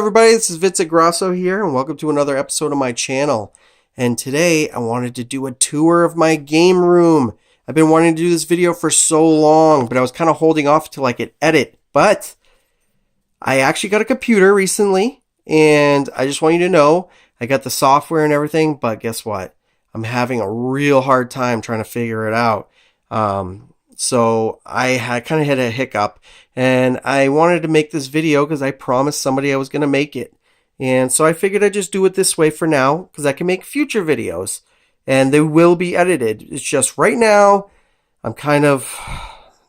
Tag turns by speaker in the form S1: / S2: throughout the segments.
S1: everybody, this is Vincent Grosso here, and welcome to another episode of my channel. And today I wanted to do a tour of my game room. I've been wanting to do this video for so long, but I was kind of holding off till I could edit. But I actually got a computer recently, and I just want you to know I got the software and everything, but guess what? I'm having a real hard time trying to figure it out. So I kind of had a hiccup, and I wanted to make this video because I promised somebody I was going to make it. And so I figured I'd just do it this way for now because I can make future videos and they will be edited. It's just right now I'm kind of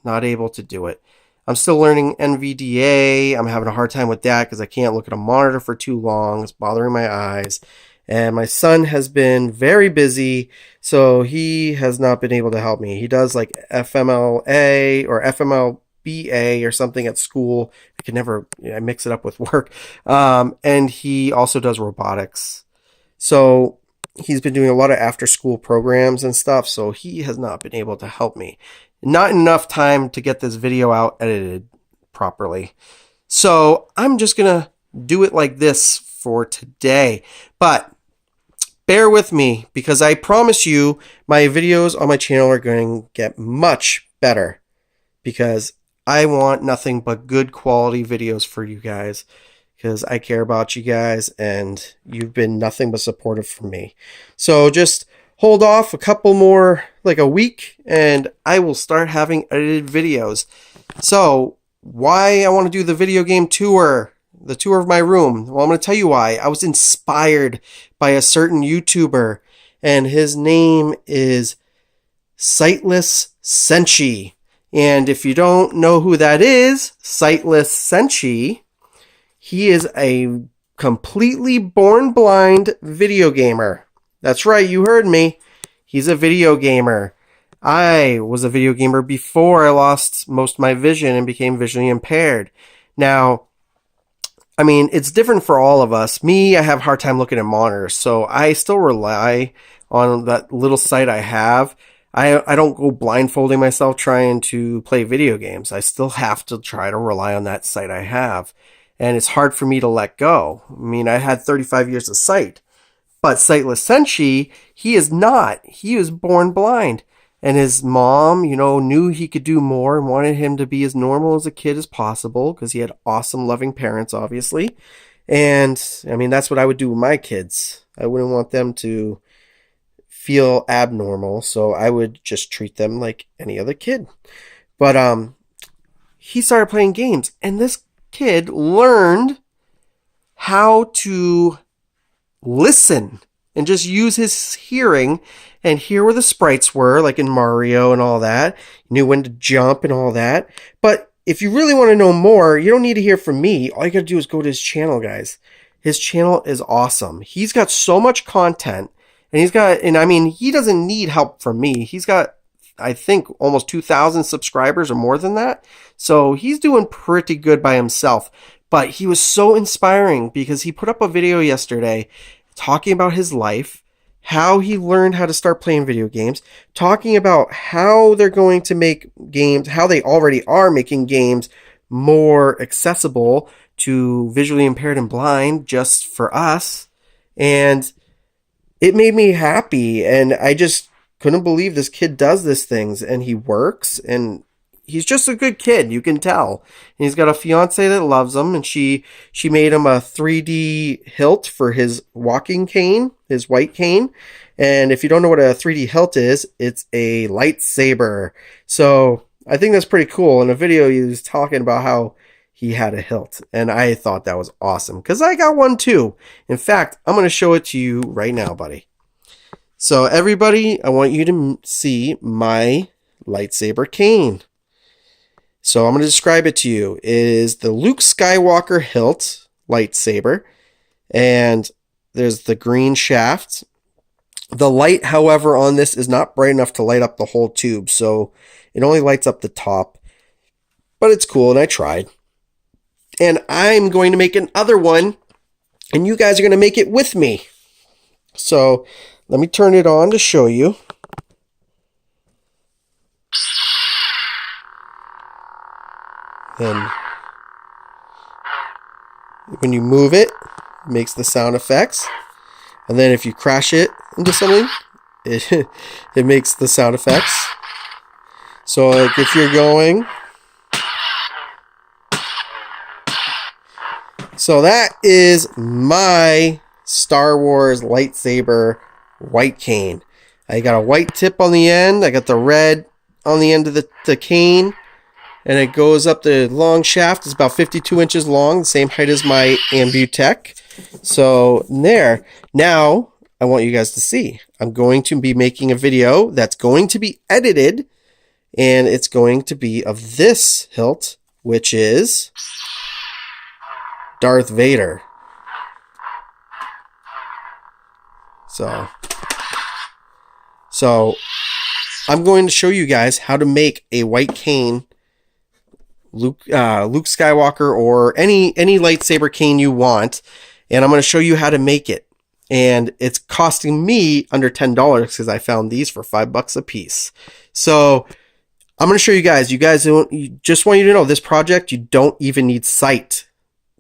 S1: not able to do it. I'm still learning NVDA. I'm having a hard time with that because I can't look at a monitor for too long. It's bothering my eyes. And my son has been very busy, so he has not been able to help me. He does like FMLA or FMLBA or something at school. I mix it up with work. And he also does robotics. So he's been doing a lot of after school programs and stuff, so he has not been able to help me. Not enough time to get this video out edited properly. So I'm just going to do it like this for today. But bear with me because I promise you my videos on my channel are going to get much better because I want nothing but good quality videos for you guys because I care about you guys and you've been nothing but supportive for me. So just hold off a couple more, like a week, and I will start having edited videos. So why I want to do the video game tour, the tour of my room. Well, I'm going to tell you why. I was inspired by a certain YouTuber, and his name is SightlessSenshi. And if you don't know who that is, SightlessSenshi, he is a completely born blind video gamer. That's right, you heard me. He's a video gamer. I was a video gamer before I lost most of my vision and became visually impaired. Now, I mean, it's different for all of us. Me, I have a hard time looking at monitors, so I still rely on that little sight I have. I don't go blindfolding myself trying to play video games. I still have to try to rely on that sight I have. And it's hard for me to let go. I mean, I had 35 years of sight. But SightlessSenshi, he is not. He was born blind. And his mom, knew he could do more and wanted him to be as normal as a kid as possible because he had awesome, loving parents, obviously. And, I mean, that's what I would do with my kids. I wouldn't want them to feel abnormal, so I would just treat them like any other kid. But he started playing games, and this kid learned how to listen and just use his hearing and hear where the sprites were, like in Mario and all that. He knew when to jump and all that. But if you really want to know more, you don't need to hear from me. All you got to do is go to his channel, guys. His channel is awesome. He's got so much content, and I mean, he doesn't need help from me. He's got, I think, almost 2,000 subscribers or more than that. So he's doing pretty good by himself. But he was so inspiring because he put up a video yesterday talking about his life, how he learned how to start playing video games, talking about how they're going to make games, how they already are making games more accessible to visually impaired and blind just for us. And it made me happy. And I just couldn't believe this kid does these things and he works and he's just a good kid, you can tell. And he's got a fiance that loves him, and she made him a 3D hilt for his walking cane, his white cane. And if you don't know what a 3D hilt is, it's a lightsaber. So I think that's pretty cool. In a video, he was talking about how he had a hilt, and I thought that was awesome because I got one too. In fact, I'm going to show it to you right now, buddy. So everybody, I want you to see my lightsaber cane. So I'm going to describe it to you. It is the Luke Skywalker hilt lightsaber. And there's the green shaft. The light, however, on this is not bright enough to light up the whole tube. So it only lights up the top. But it's cool, and I tried. And I'm going to make another one. And you guys are going to make it with me. So let me turn it on to show you. And when you move it, it makes the sound effects. And then if you crash it into something, it makes the sound effects. So like if you're going... So that is my Star Wars lightsaber white cane. I got a white tip on the end. I got the red on the end of the cane. And it goes up the long shaft. It's about 52 inches long, the same height as my Ambutech. So there. Now, I want you guys to see. I'm going to be making a video that's going to be edited. And it's going to be of this hilt, which is Darth Vader. So I'm going to show you guys how to make a white cane Luke Skywalker or any lightsaber cane you want, and I'm going to show you how to make it. And it's costing me under $10 because I found these for $5 a piece. So I'm going to show you guys. Just want you to know this project, you don't even need sight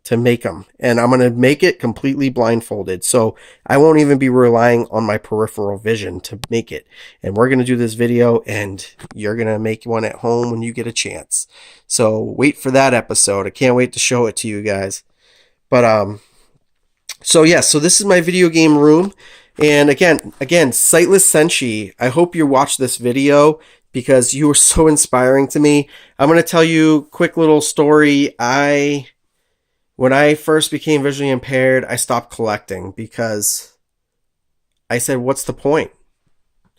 S1: to make them, and I'm going to make it completely blindfolded, so I won't even be relying on my peripheral vision to make it. And we're going to do this video, and you're going to make one at home when you get a chance. So wait for that episode. I can't wait to show it to you guys. But so yeah, so this is my video game room, and again, SightlessSenshi, I hope you watch this video because you were so inspiring to me. I'm going to tell you a quick little story. When I first became visually impaired, I stopped collecting because I said, what's the point?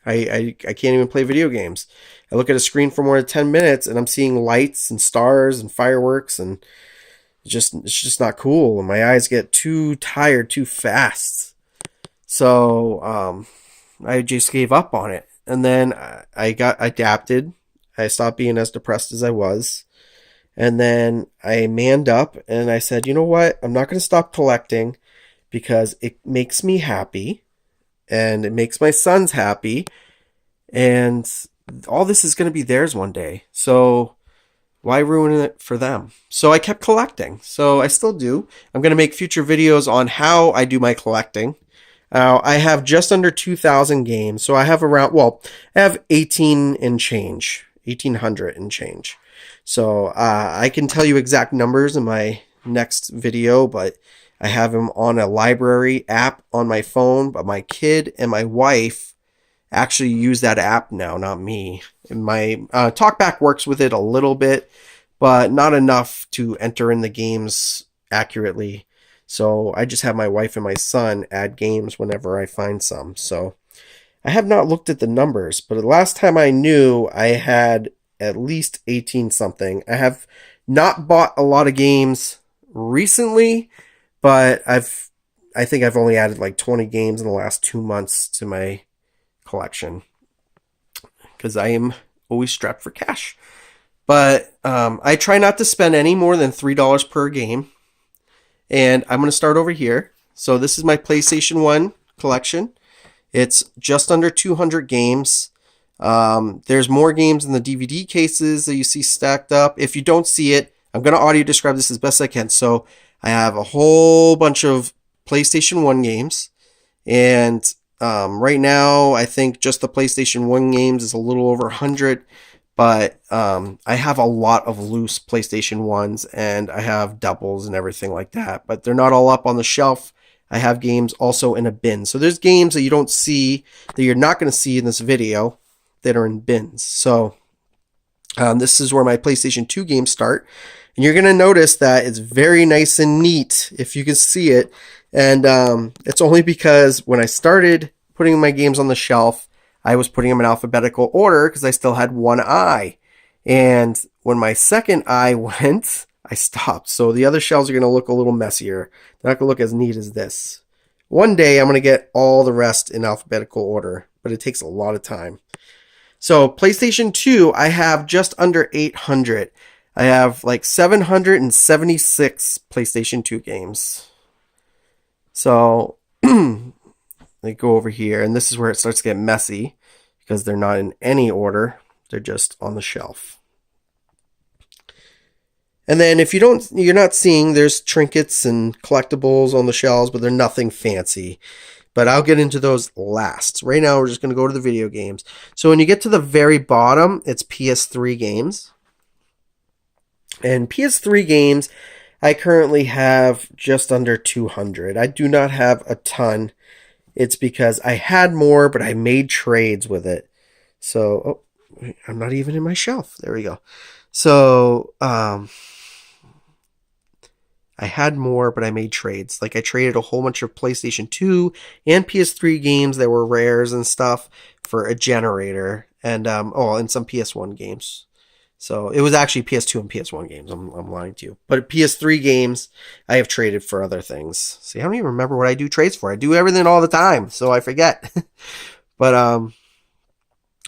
S1: I can't even play video games. I look at a screen for more than 10 minutes and I'm seeing lights and stars and fireworks, and it's just not cool. And my eyes get too tired too fast. So I just gave up on it. And then I got adapted. I stopped being as depressed as I was. And then I manned up and I said, you know what? I'm not going to stop collecting because it makes me happy and it makes my sons happy. And all this is going to be theirs one day. So why ruin it for them? So I kept collecting. So I still do. I'm going to make future videos on how I do my collecting. I have just under 2,000 games. So I have I have 18 and change, 1,800 and change. So I can tell you exact numbers in my next video, but I have them on a library app on my phone. But my kid and my wife actually use that app now, not me. And my TalkBack works with it a little bit, but not enough to enter in the games accurately. So I just have my wife and my son add games whenever I find some. So I have not looked at the numbers, but the last time I knew, I had at least 18 something. I have not bought a lot of games recently, but I think I've only added like 20 games in the last 2 months to my collection because I am always strapped for cash. But I try not to spend any more than $3 per game. And I'm going to start over here. So this is my PlayStation 1 collection. It's just under 200 games. There's more games in the DVD cases that you see stacked up. If you don't see it, I'm going to audio describe this as best I can. So I have a whole bunch of PlayStation 1 games. And right now, I think just the PlayStation 1 games is a little over 100. But I have a lot of loose PlayStation 1s, and I have doubles and everything like that. But they're not all up on the shelf. I have games also in a bin. So there's games that you don't see, that you're not going to see in this video, that are in bins. So this is where my PlayStation 2 games start. And you're going to notice that it's very nice and neat, if you can see it. And it's only because when I started putting my games on the shelf, I was putting them in alphabetical order because I still had one eye. And when my second eye went, I stopped. So the other shelves are going to look a little messier. They're not going to look as neat as this. One day I'm going to get all the rest in alphabetical order, but it takes a lot of time. So PlayStation 2, I have just under 800. I have like 776 PlayStation 2 games. So they go over here, and this is where it starts to get messy because they're not in any order. They're just on the shelf. And then if you're not seeing, there's trinkets and collectibles on the shelves, but they're nothing fancy. But I'll get into those last. Right now, we're just going to go to the video games. So when you get to the very bottom, it's PS3 games. And PS3 games, I currently have just under 200. I do not have a ton. It's because I had more, but I made trades with it. So, I'm not even in my shelf. There we go. So, I had more, but I made trades. Like I traded a whole bunch of PlayStation 2 and PS3 games that were rares and stuff for a generator, and and some PS1 games. So it was actually PS2 and PS1 games. I'm lying to you, but PS3 games I have traded for other things. See, I don't even remember what I do trades for. I do everything all the time, so I forget. But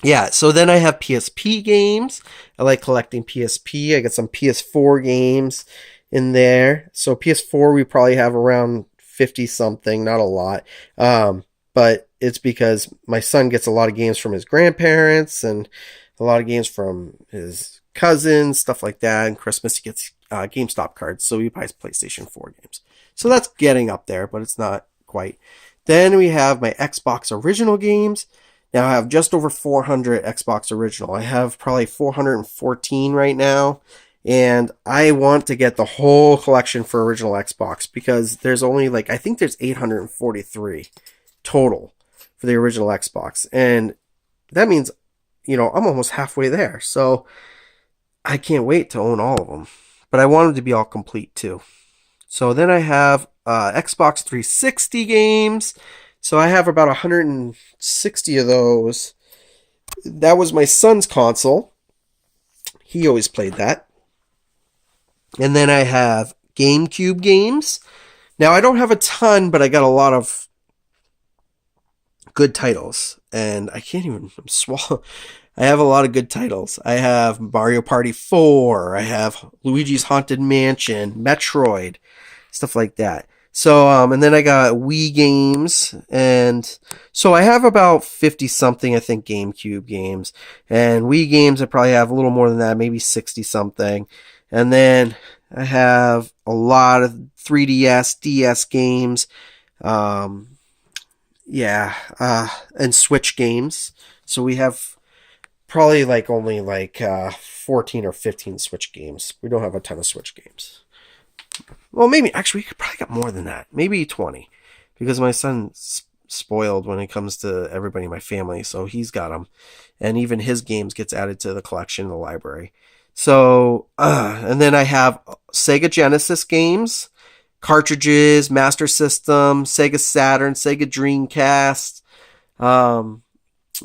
S1: yeah, so then I have PSP games. I like collecting PSP. I got some PS4 games in there. So PS4 we probably have around 50 something, not a lot. But it's because my son gets a lot of games from his grandparents and a lot of games from his cousins, stuff like that. And Christmas he gets GameStop cards, so he buys PlayStation 4 games. So that's getting up there, but it's not quite. Then we have my Xbox original games. Now I have just over 400 Xbox original. I have probably 414 right now. And I want to get the whole collection for original Xbox because there's only I think there's 843 total for the original Xbox. And that means, I'm almost halfway there. So I can't wait to own all of them. But I want them to be all complete too. So then I have Xbox 360 games. So I have about 160 of those. That was my son's console. He always played that. And then I have GameCube games. Now, I don't have a ton, but I got a lot of good titles. And I can't even swallow. I have a lot of good titles. I have Mario Party 4. I have Luigi's Haunted Mansion, Metroid, stuff like that. So, and then I got Wii games. And so I have about 50 something, I think, GameCube games. And Wii games, I probably have a little more than that, maybe 60 something. And then I have a lot of 3DS, DS games, and Switch games. So we have probably only 14 or 15 Switch games. We don't have a ton of Switch games. Well, maybe, actually, we could probably get more than that. Maybe 20. Because my son's spoiled when it comes to everybody in my family, so he's got them. And even his games gets added to the collection in the library. So, and then I have Sega Genesis games, cartridges, Master System, Sega Saturn, Sega Dreamcast.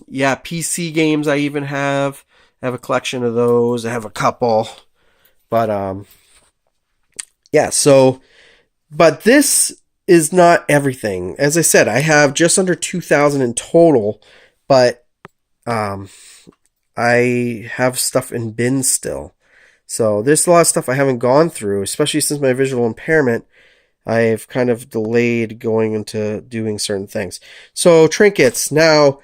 S1: PC games I even have. I have a collection of those. I have a couple. But, but this is not everything. As I said, I have just under 2,000 in total, but, I have stuff in bins still. So there's a lot of stuff I haven't gone through, especially since my visual impairment. I've kind of delayed going into doing certain things. So trinkets. Now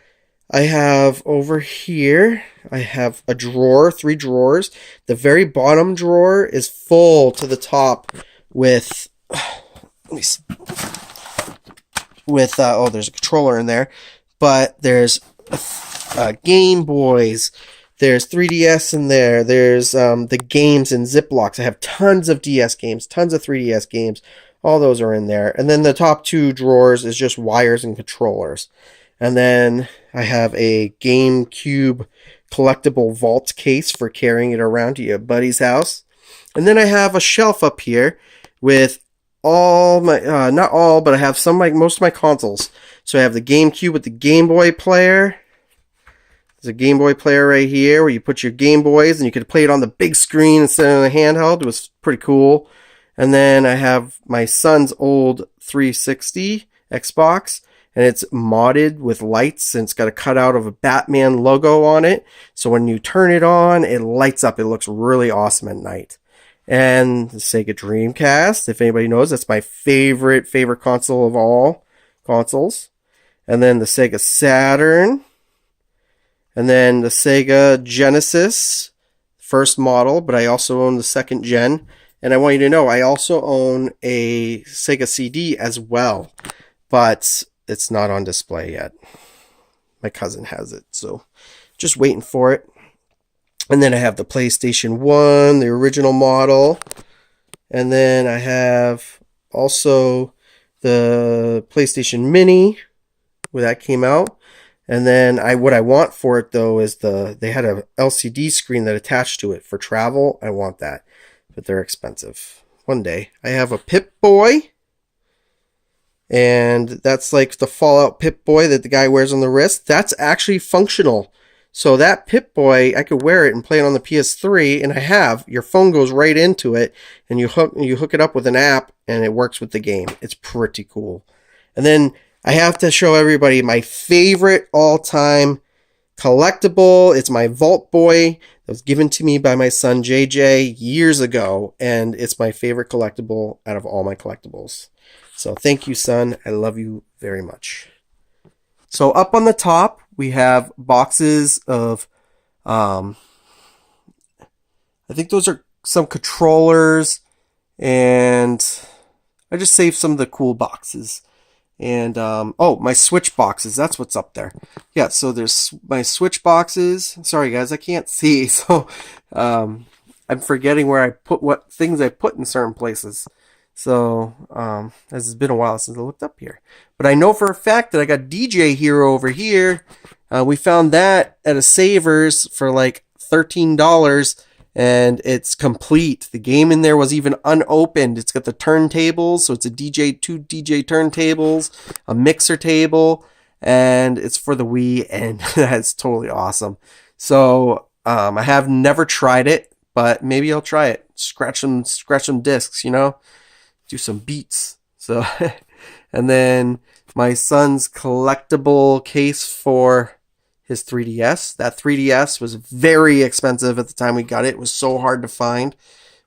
S1: I have over here, I have a drawer, 3 drawers. The very bottom drawer is full to the top with, there's a controller in there, but there's Game Boys, there's 3DS in there, there's the games in Ziplocs. I have tons of DS games, tons of 3DS games, all those are in there. And then the top 2 drawers is just wires and controllers. And then I have a GameCube collectible vault case for carrying it around to your buddy's house. And then I have a shelf up here with all my, not all, but I have most of my consoles. So I have the GameCube with the Game Boy player. There's a Game Boy player right here where you put your Game Boys and you could play it on the big screen instead of the handheld. It was pretty cool. And then I have my son's old 360 Xbox, and it's modded with lights, and it's got a cutout of a Batman logo on it. So when you turn it on, it lights up. It looks really awesome at night. And the Sega Dreamcast, if anybody knows, that's my favorite console of all consoles. And then the Sega Saturn. And then the Sega Genesis, first model, but I also own the second gen. And I want you to know, I also own a Sega CD as well, but it's not on display yet. My cousin has it, so just waiting for it. And then I have the PlayStation 1, the original model. And then I have also the PlayStation Mini, where that came out. And then what I want for it though is they had a LCD screen that attached to it for travel. I want that, but they're expensive. One day. I have a Pip-Boy, and that's like the Fallout Pip-Boy that the guy wears on the wrist. That's actually functional. So that Pip-Boy, I could wear it and play it on the PS3, and I have. Your phone goes right into it, and you hook it up with an app, and it works with the game. It's pretty cool. And then I have to show everybody my favorite all-time collectible. It's my Vault Boy that was given to me by my son JJ years ago, and it's my favorite collectible out of all my collectibles. So thank you, son. I love you very much. So up on the top, we have boxes of, I think those are some controllers, and I just saved some of the cool boxes. And, my Switch boxes, that's what's up there. Yeah, so there's my Switch boxes. Sorry, guys, I can't see. So, I'm forgetting where I put what things I put in certain places. So, as it's been a while since I looked up here. But I know for a fact that I got DJ Hero over here. We found that at a Savers for like $13. And it's complete. The game in there was even unopened. It's got the turntables, so it's two DJ turntables, a mixer table, and it's for the Wii, and that's totally awesome. So I have never tried it, but maybe I'll try it. Scratch some discs, do some beats. So, and then my son's collectible case for his 3DS. That 3DS was very expensive at the time we got it. It was so hard to find.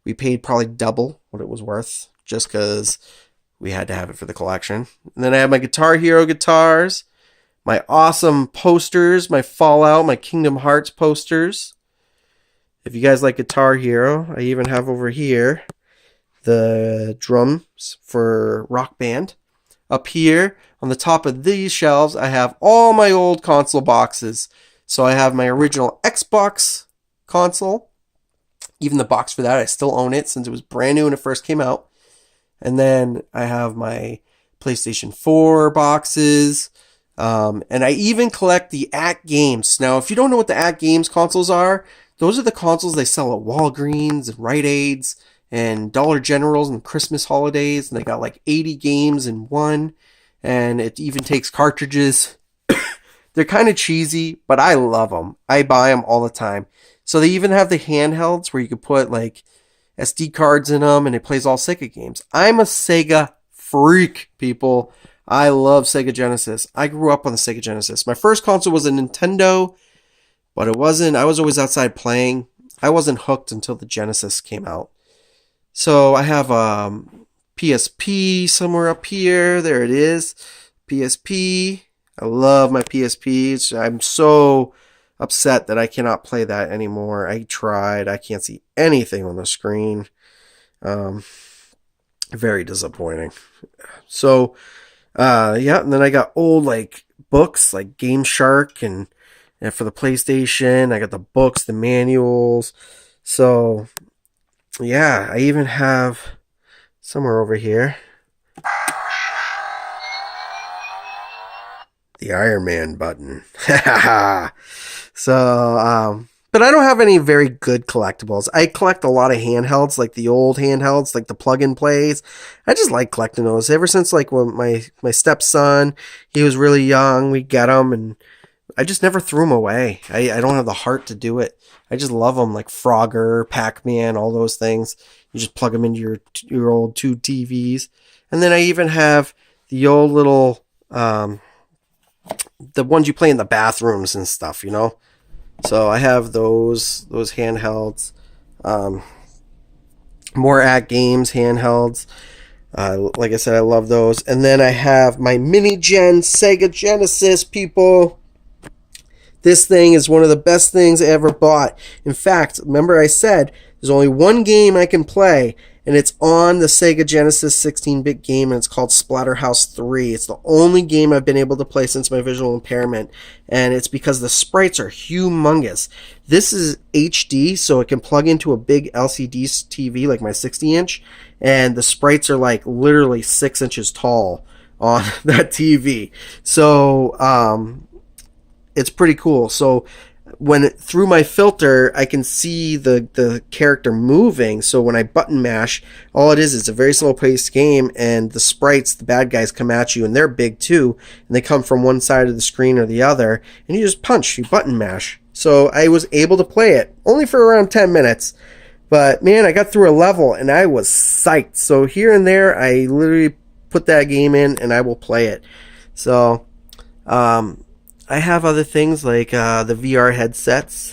S1: We paid probably double what it was worth just because we had to have it for the collection. And then I have my Guitar Hero guitars, my awesome posters, my Fallout, my Kingdom Hearts posters. If you guys like Guitar Hero, I even have over here the drums for Rock Band. Up here on the top of these shelves, I have all my old console boxes. So I have my original Xbox console. Even the box for that, I still own it since it was brand new when it first came out. And then I have my PlayStation 4 boxes. And I even collect the At Games. Now, if you don't know what the At Games consoles are, those are the consoles they sell at Walgreens and Rite Aids and Dollar Generals and Christmas holidays, and they got like 80 games in one, and it even takes cartridges. They're kind of cheesy, but I love them. I buy them all the time. So they even have the handhelds where you can put like SD cards in them, and it plays all Sega games. I'm a Sega freak, people. I love Sega Genesis. I grew up on the Sega Genesis. My first console was a Nintendo, but it wasn't. I was always outside playing. I wasn't hooked until the Genesis came out. So I have PSP somewhere up here. There it is. PSP. I love my PSP. I'm so upset that I cannot play that anymore. I tried. I can't see anything on the screen. Very disappointing. So, yeah. And then I got old like books like Game Shark and for the PlayStation. I got the books, the manuals. So, yeah, I even have somewhere over here the Iron Man button. So, but I don't have any very good collectibles. I collect a lot of handhelds, like the old handhelds, like the plug-and plays. I just like collecting those. Ever since like when my stepson, he was really young, we get them, and I just never threw them away. I don't have the heart to do it. I just love them, like Frogger, Pac-Man, all those things. You just plug them into your old two TVs. And then I even have the old little, the ones you play in the bathrooms and stuff, So I have those handhelds. More At Games handhelds. Like I said, I love those. And then I have my mini-gen Sega Genesis, people. This thing is one of the best things I ever bought. In fact, remember I said there's only one game I can play, and it's on the Sega Genesis 16-bit game, and it's called Splatterhouse 3. It's the only game I've been able to play since my visual impairment, and it's because the sprites are humongous. This is HD, so it can plug into a big LCD TV like my 60-inch, and the sprites are like literally 6 inches tall on that TV. So it's pretty cool. So when through my filter, I can see the character moving. So when I button mash, all it is a very slow paced game, and the sprites, the bad guys, come at you, and they're big too, and they come from one side of the screen or the other, and you just punch, you button mash. So I was able to play it only for around 10 minutes, but man, I got through a level and I was psyched. So here and there, I literally put that game in and I will play it. So I have other things like the VR headsets.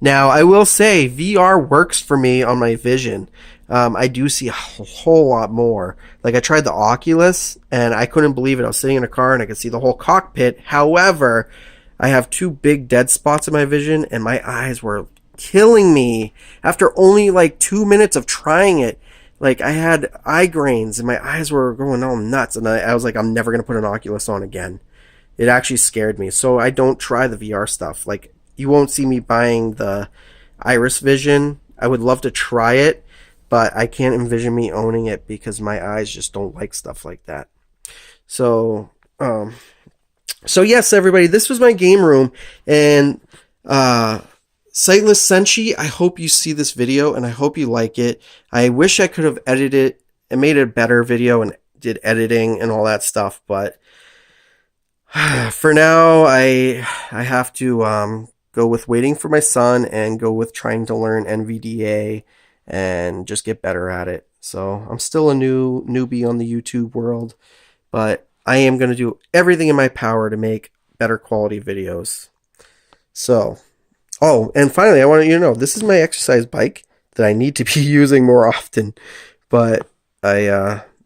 S1: Now, I will say VR works for me on my vision. I do see a whole lot more. Like, I tried the Oculus, and I couldn't believe it. I was sitting in a car, and I could see the whole cockpit. However, I have 2 big dead spots in my vision, and my eyes were killing me. After only, like, 2 minutes of trying it, like, I had eye grains, and my eyes were going all nuts, and I was like, I'm never going to put an Oculus on again. It actually scared me. So I don't try the VR stuff. Like, you won't see me buying the Iris Vision. I would love to try it, but I can't envision me owning it because my eyes just don't like stuff like that. So yes, everybody, this was my game room, and SightlessSenshi, I hope you see this video and I hope you like it. I wish I could have edited it and made it a better video and did editing and all that stuff, but for now, I have to go with waiting for my son and go with trying to learn NVDA and just get better at it. So I'm still a newbie on the YouTube world, but I am going to do everything in my power to make better quality videos. So, oh, and finally, I want you to know, this is my exercise bike that I need to be using more often, but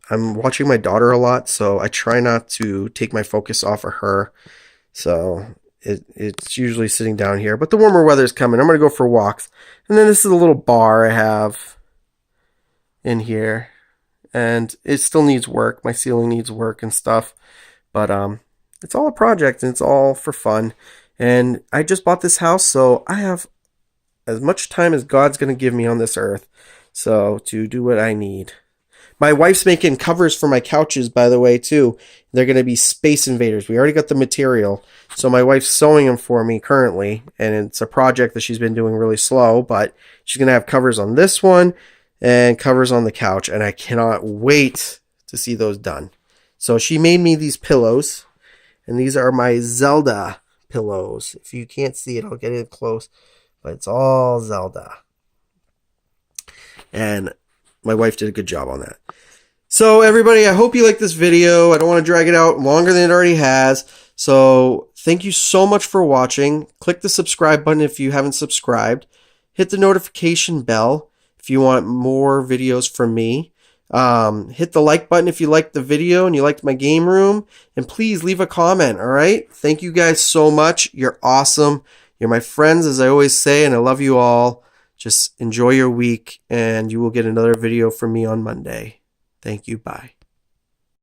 S1: I'm watching my daughter a lot, so I try not to take my focus off of her. So it's usually sitting down here. But the warmer weather is coming. I'm going to go for walks. And then this is a little bar I have in here. And it still needs work. My ceiling needs work and stuff. But it's all a project, and it's all for fun. And I just bought this house, so I have as much time as God's going to give me on this earth. So to do what I need. My wife's making covers for my couches, by the way, too. They're going to be Space Invaders. We already got the material. So my wife's sewing them for me currently. And it's a project that she's been doing really slow. But she's going to have covers on this one and covers on the couch. And I cannot wait to see those done. So she made me these pillows. And these are my Zelda pillows. If you can't see it, I'll get it close. But it's all Zelda. And my wife did a good job on that. So everybody, I hope you like this video. I don't want to drag it out longer than it already has. So thank you so much for watching. Click the subscribe button if you haven't subscribed. Hit the notification bell if you want more videos from me. Hit the like button if you liked the video and you liked my game room. And please leave a comment, all right? Thank you guys so much. You're awesome. You're my friends, as I always say, and I love you all. Just enjoy your week, and you will get another video from me on Monday. Thank you. Bye.